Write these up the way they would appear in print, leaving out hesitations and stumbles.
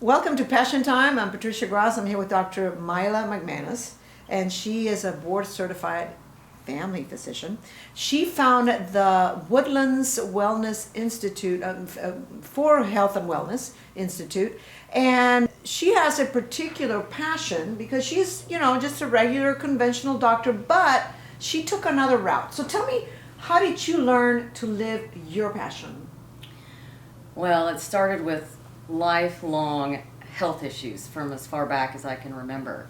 Welcome to Passion Time. I'm Patricia Gras. I'm here with Dr. Mila McManus, and she is a board-certified family physician. She founded the Woodlands Wellness Institute for Health and Wellness Institute, and she has a particular passion because she's, just a regular conventional doctor, but she took another route. So tell me, how did you learn to live your passion? Well, it started with lifelong health issues from as far back as I can remember.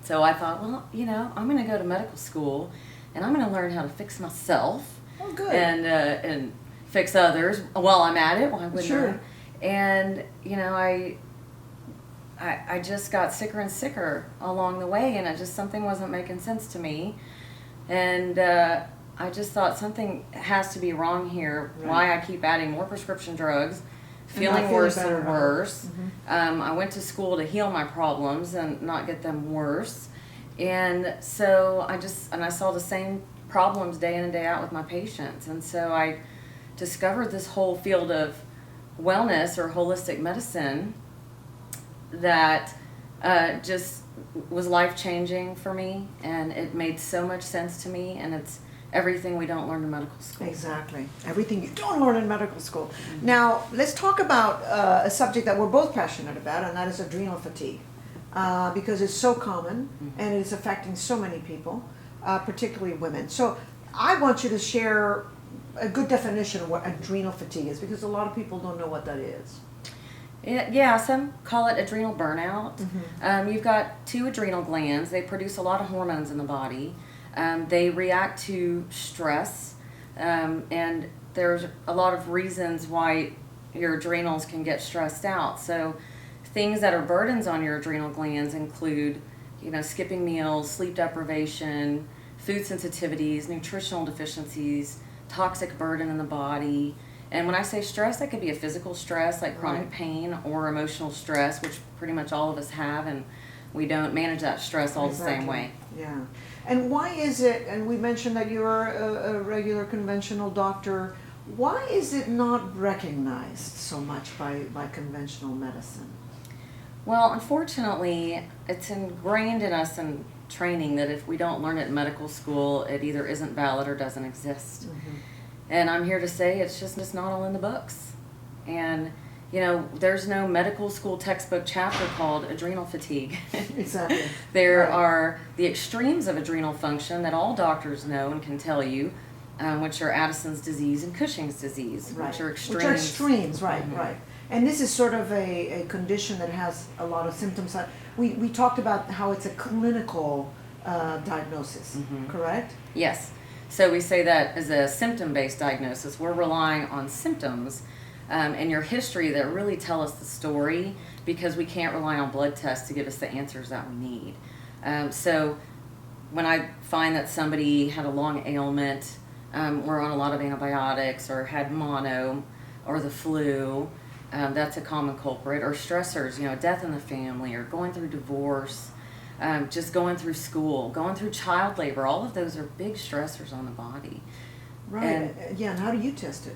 So I thought, well, I'm going to go to medical school and I'm going to learn how to fix myself. Oh, good. And fix others while I'm at it. Why wouldn't Sure. I? And I just got sicker and sicker along the way, and something wasn't making sense to me. And I just thought something has to be wrong here. Right. Why I keep adding more prescription drugs, And not feeling worse better, and huh? worse. Mm-hmm. I went to school to heal my problems and not get them worse. And so I saw the same problems day in and day out with my patients. And so I discovered this whole field of wellness or holistic medicine that just was life-changing for me, and it made so much sense to me, and it's everything we don't learn in medical school. Exactly. Everything you don't learn in medical school. Mm-hmm. Now, let's talk about a subject that we're both passionate about, and that is adrenal fatigue. Because it's so common, and it's affecting so many people, particularly women. So I want you to share a good definition of what adrenal fatigue is, because a lot of people don't know what that is. Yeah, some call it adrenal burnout. Mm-hmm. You've got two adrenal glands. They produce a lot of hormones in the body. They react to stress, and there's a lot of reasons why your adrenals can get stressed out. So things that are burdens on your adrenal glands include, skipping meals, sleep deprivation, food sensitivities, nutritional deficiencies, toxic burden in the body. And when I say stress, that could be a physical stress like chronic Right. pain, or emotional stress, which pretty much all of us have, and we don't manage that stress all Exactly. the same way. Yeah. And why is it, and we mentioned that you're a regular conventional doctor, why is it not recognized so much by conventional medicine? Well, unfortunately, it's ingrained in us in training that if we don't learn it in medical school, it either isn't valid or doesn't exist. Mm-hmm. And I'm here to say it's just not all in the books. And, there's no medical school textbook chapter called adrenal fatigue. Exactly. There Right. are the extremes of adrenal function that all doctors know and can tell you, which are Addison's disease and Cushing's disease, Right. which are extremes. Which are extremes, right, Mhm. right. And this is sort of a condition that has a lot of symptoms. We talked about how it's a clinical diagnosis, correct? Yes. So we say that as a symptom-based diagnosis. We're relying on symptoms and your history that really tell us the story, because we can't rely on blood tests to give us the answers that we need. So when I find that somebody had a long ailment, we're on a lot of antibiotics, or had mono or the flu, that's a common culprit, or stressors, death in the family, or going through divorce, just going through school, going through child labor. All of those are big stressors on the body. Right. And- And how do you test it?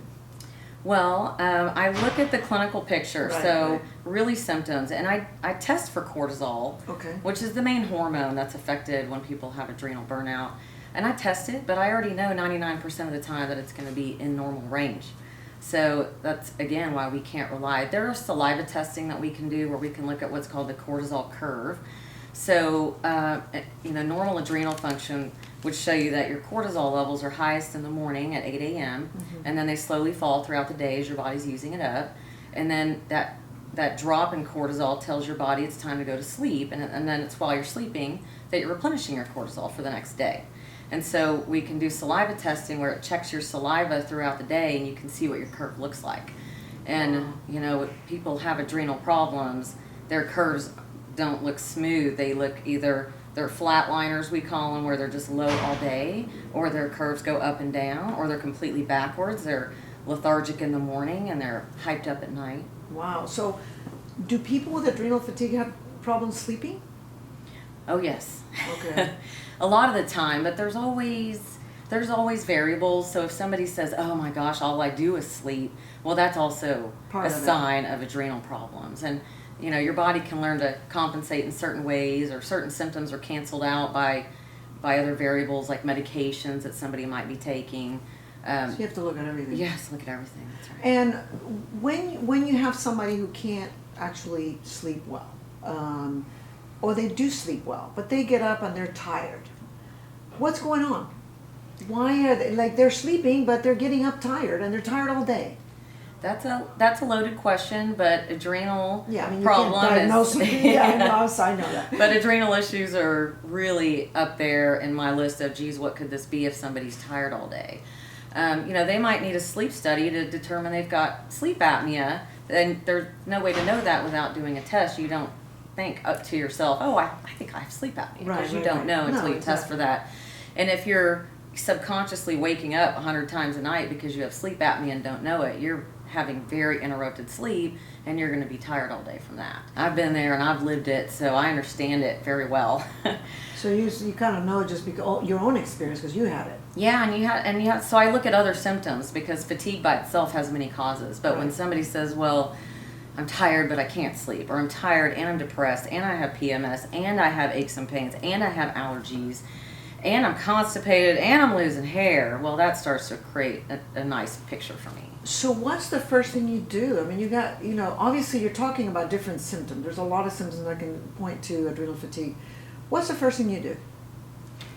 Well, I look at the clinical picture, Right, so right. really symptoms, and I test for cortisol, Okay. which is the main hormone that's affected when people have adrenal burnout. And I test it, but I already know 99% of the time that it's going to be in normal range. So that's, again, why we can't rely. There are saliva testing that we can do where we can look at what's called the cortisol curve. So, normal adrenal function would show you that your cortisol levels are highest in the morning at 8 a.m., and then they slowly fall throughout the day as your body's using it up. And then that drop in cortisol tells your body it's time to go to sleep, and then it's while you're sleeping that you're replenishing your cortisol for the next day. And so we can do saliva testing where it checks your saliva throughout the day, and you can see what your curve looks like. And, if people have adrenal problems, their curves don't look smooth. They look either, they're flatliners, we call them, where they're just low all day, or their curves go up and down, or they're completely backwards. They're lethargic in the morning and they're hyped up at night. Wow. So do people with adrenal fatigue have problems sleeping? Oh, yes. Okay. A lot of the time, but there's always variables. So if somebody says, oh my gosh, all I do is sleep, well, that's also Part a of it. sign of adrenal problems. And your body can learn to compensate in certain ways, or certain symptoms are canceled out by other variables like medications that somebody might be taking. So you have to look at everything. Yes, look at everything. That's right. And when you have somebody who can't actually sleep well, or they do sleep well, but they get up and they're tired, what's going on? Why are they, like, they're sleeping, but they're getting up tired, and they're tired all day? That's a loaded question, but adrenal Yeah, I mean, you problem can't diagnose is it. Yeah, I know that. But adrenal issues are really up there in my list of, geez, what could this be if somebody's tired all day? They might need a sleep study to determine they've got sleep apnea, and there's no way to know that without doing a test. You don't think up to yourself, oh, I think I have sleep apnea, because you don't know until you test for that. And if you're subconsciously waking up 100 times a night because you have sleep apnea and don't know it, you're having very interrupted sleep, and you're going to be tired all day from that. I've been there and I've lived it, so I understand it very well. So you kind of know just because your own experience, because you had it. Yeah, and you have. So I look at other symptoms, because fatigue by itself has many causes. But when somebody says, "Well, I'm tired but I can't sleep," or "I'm tired and I'm depressed and I have PMS and I have aches and pains and I have allergies and I'm constipated and I'm losing hair," well, that starts to create a nice picture for me. So what's the first thing you do? I mean, you got, obviously you're talking about different symptoms. There's a lot of symptoms that can point to adrenal fatigue. What's the first thing you do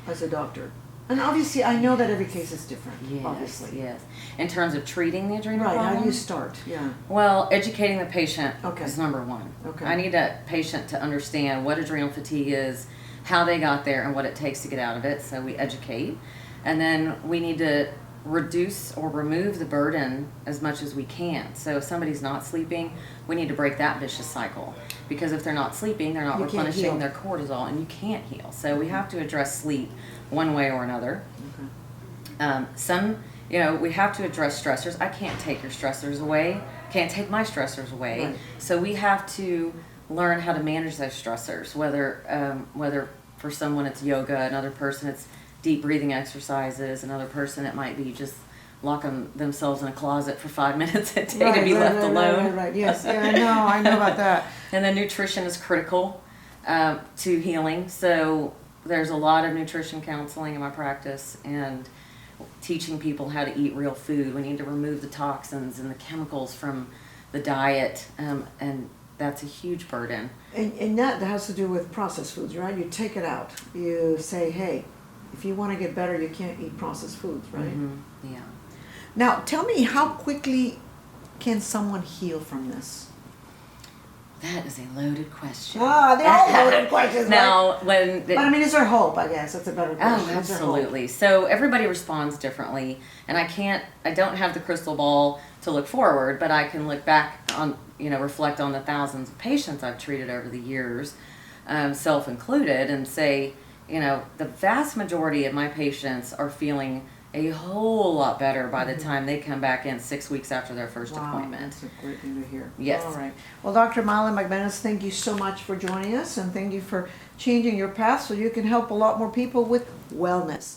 as a doctor? And obviously, I know that every case is different, obviously. Yes. In terms of treating the adrenal Right, problem? how do you start? Yeah. Well, educating the patient Okay. is number one. Okay. I need a patient to understand what adrenal fatigue is, how they got there, and what it takes to get out of it. So we educate. And then we need to reduce or remove the burden as much as we can. So if somebody's not sleeping, we need to break that vicious cycle. Because if they're not sleeping, they're not You can't replenishing heal. their cortisol, and you can't heal. So we have to address sleep one way or another. Okay. We have to address stressors. I can't take your stressors away. Can't take my stressors away. Right. So we have to learn how to manage those stressors. Whether for someone it's yoga, another person it's deep breathing exercises, another person it might be just locking themselves in a closet for 5 minutes a day to be left alone. Right. Yes. Yeah, I know about that. And then nutrition is critical to healing. So there's a lot of nutrition counseling in my practice, and teaching people how to eat real food. We need to remove the toxins and the chemicals from the diet, and that's a huge burden. And that has to do with processed foods, right? You take it out. You say, hey, if you want to get better, you can't eat processed foods, right? Mm-hmm. Yeah. Now, tell me, how quickly can someone heal from this? That is a loaded question. They're all loaded questions. Now, but I mean, is there hope? I guess that's a better question. Oh, absolutely. So everybody responds differently, and I don't have the crystal ball to look forward, but I can look back on, reflect on the thousands of patients I've treated over the years, self included, and say, the vast majority of my patients are feeling a whole lot better by the time they come back in 6 weeks after their first appointment. That's a great thing to hear. Yes. All right. Well, Dr. Mila McManus, thank you so much for joining us, and thank you for changing your path so you can help a lot more people with wellness.